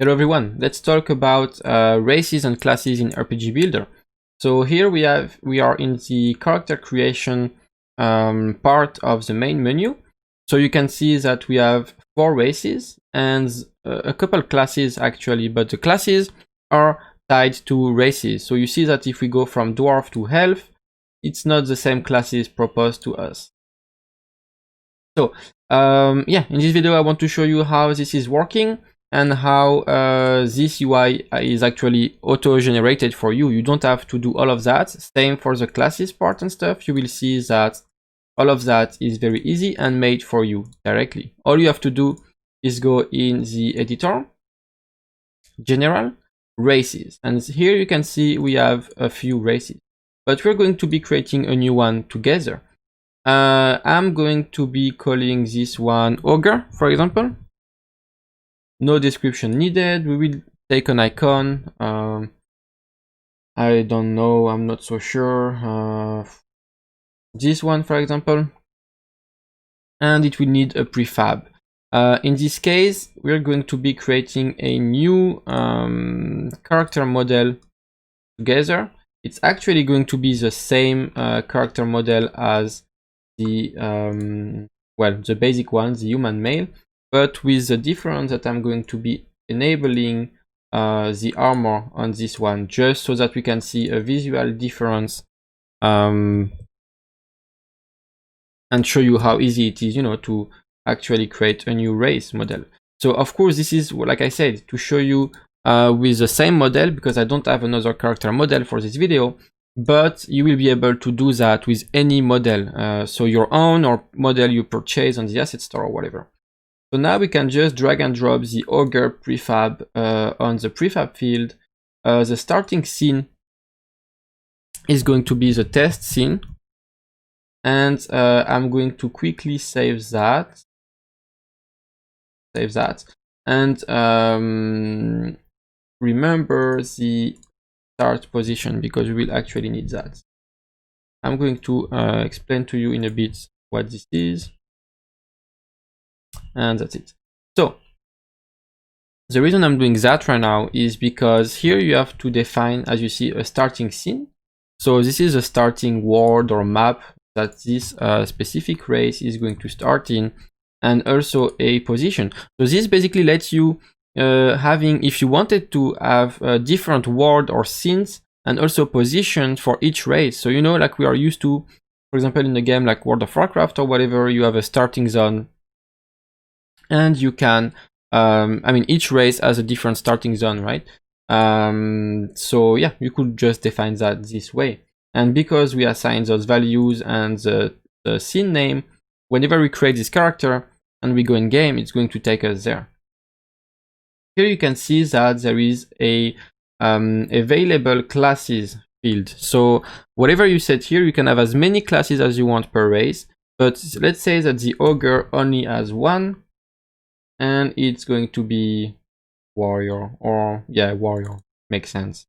Hello everyone, let's talk about races and classes in RPG Builder. So here we are in the character creation part of the main menu. So you can see that we have 4 races and a couple classes actually, but the classes are tied to races. So you see that if we go from dwarf to elf, it's not the same classes proposed to us. So yeah, in this video I want to show you how this is working and how this UI is actually auto-generated for you. You don't have to do all of that. Same for the classes part and stuff. You will see that all of that is very easy and made for you directly. All you have to do is go in the editor, general, races. And here you can see we have a few races, but we're going to be creating a new one together. I'm going to be calling this one Ogre, for example. No description needed. We will take an icon. I don't know, I'm not so sure. This one, for example. And it will need a prefab. In this case, we're going to be creating a new character model together. It's actually going to be the same character model as the the basic one, the human male, but with the difference that I'm going to be enabling the armor on this one, just so that we can see a visual difference and show you how easy it is, you know, to actually create a new race model. So of course this is, like I said, to show you with the same model, because I don't have another character model for this video, but you will be able to do that with any model, so your own or model you purchase on the asset store or whatever. So now we can just drag and drop the Ogre prefab on the prefab field. The starting scene is going to be the test scene, and I'm going to quickly save that. And remember the start position, because we will actually need that. I'm going to explain to you in a bit what this is, and that's it. So the reason I'm doing that right now is because here you have to define, as you see, a starting scene. So this is a starting world or map that this specific race is going to start in, and also a position. So this basically lets you having, if you wanted to have a different world or scenes and also positions for each race. So, you know, like we are used to, for example, in a game like World of Warcraft or whatever, you have a starting zone, and you can, I mean, each race has a different starting zone, right? So yeah, you could just define that this way. And because we assign those values and the scene name, whenever we create this character and we go in game, it's going to take us there. Here you can see that there is a available classes field. So whatever you set here, you can have as many classes as you want per race. But let's say that the Ogre only has one, and it's going to be warrior, or yeah, warrior makes sense.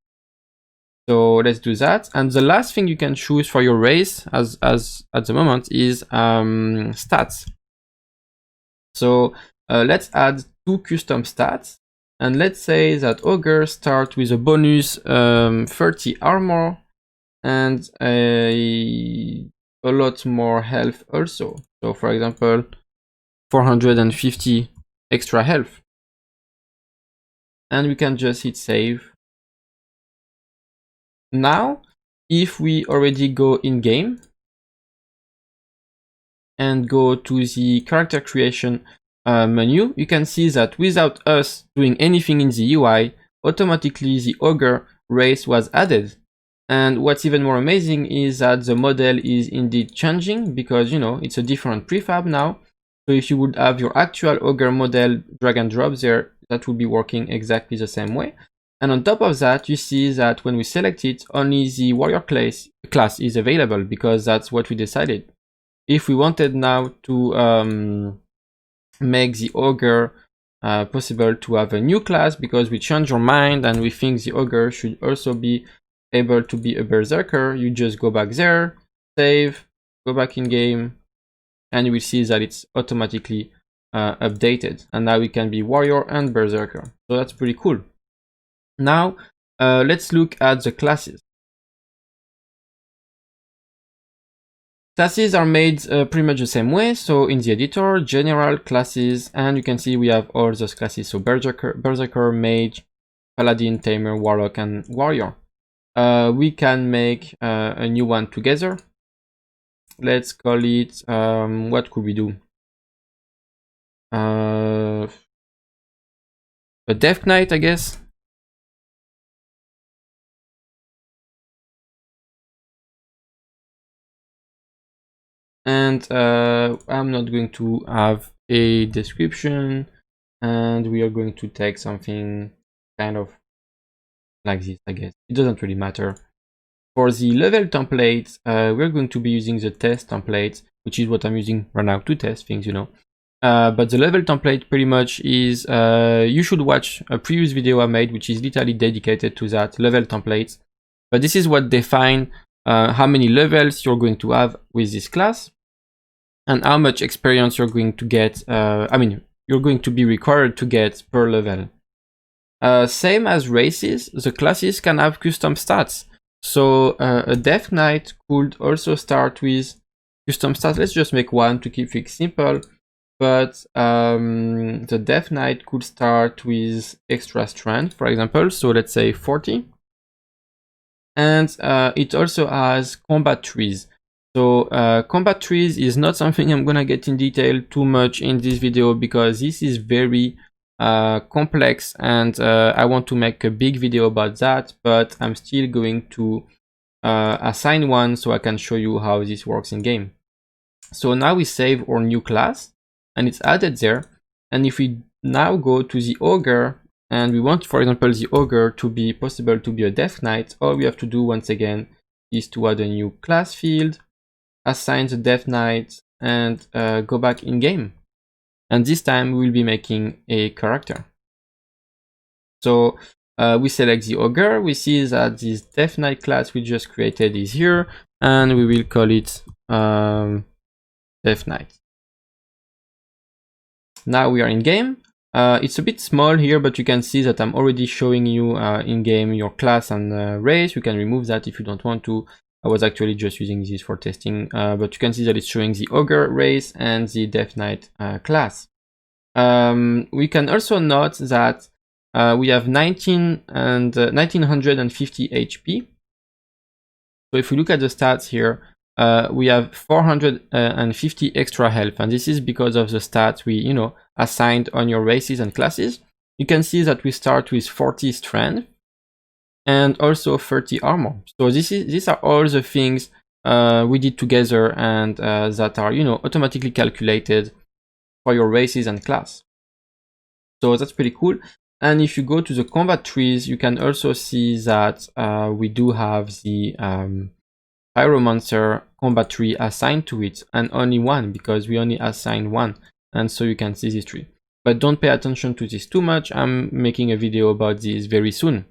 So let's do that. And the last thing you can choose for your race as at the moment is stats. So let's add 2 custom stats, and let's say that Ogre start with a bonus 30 armor and a lot more health also. So for example, 450 extra health. And we can just hit save. Now, if we already go in game and go to the character creation menu, you can see that without us doing anything in the UI, automatically the Ogre race was added. And what's even more amazing is that the model is indeed changing, because, you know, it's a different prefab now. So if you would have your actual Ogre model drag and drop there, that would be working exactly the same way. And on top of that, you see that when we select it, only the warrior class is available, because that's what we decided. If we wanted now to make the Ogre possible to have a new class, because we change our mind and we think the Ogre should also be able to be a berserker, you just go back there, save, go back in game, and you will see that it's automatically updated, and now we can be warrior and berserker. So that's pretty cool. Now let's look at the classes. Classes are made pretty much the same way. So in the editor, general classes, and you can see we have all those classes. So berserker, mage, paladin, tamer, warlock, and warrior. We can make a new one together. Let's call it, what could we do? A Death Knight, I guess. And I'm not going to have a description, and we are going to take something kind of like this, I guess. It doesn't really matter. For the level template, we're going to be using the test template, which is what I'm using right now to test things, you know. But the level template pretty much is, you should watch a previous video I made, which is literally dedicated to that, level templates. But this is what define how many levels you're going to have with this class, and how much experience you're going to get, you're going to be required to get per level. Same as races, the classes can have custom stats. So a Death Knight could also start with custom stats. Let's just make one to keep things simple. But the Death Knight could start with extra strength, for example. So let's say 40. And it also has combat trees. So combat trees is not something I'm gonna get in detail too much in this video, because this is very complex, and I want to make a big video about that, but I'm still going to assign one so I can show you how this works in game. So now we save our new class and it's added there. And if we now go to the ogre and we want, for example, the ogre to be possible to be a Death Knight, all we have to do once again is to add a new class field, assign the Death Knight, and go back in game. And this time we'll be making a character. So we select the ogre, we see that this Death Knight class we just created is here, and we will call it Death Knight. Now we are in game. It's a bit small here, but you can see that I'm already showing you in game your class and race. You can remove that if you don't want to. I was actually just using this for testing, but you can see that it's showing the ogre race and the Death Knight class. We can also note that we have 1950 HP. So if we look at the stats here, we have 450 extra health, and this is because of the stats we, assigned on your races and classes. You can see that we start with 40 strength and also 30 armor. So these are all the things we did together, and that are, automatically calculated for your races and class. So that's pretty cool. And if you go to the combat trees, you can also see that we do have the Pyromancer combat tree assigned to it, and only one, because we only assigned one. And so you can see this tree. But don't pay attention to this too much. I'm making a video about this very soon.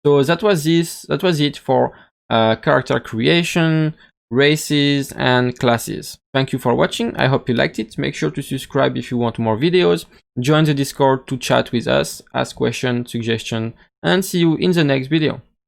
So that was it for character creation, races, and classes. Thank you for watching. I hope you liked it. Make sure to subscribe if you want more videos. Join the Discord to chat with us, ask questions, suggestions, and see you in the next video.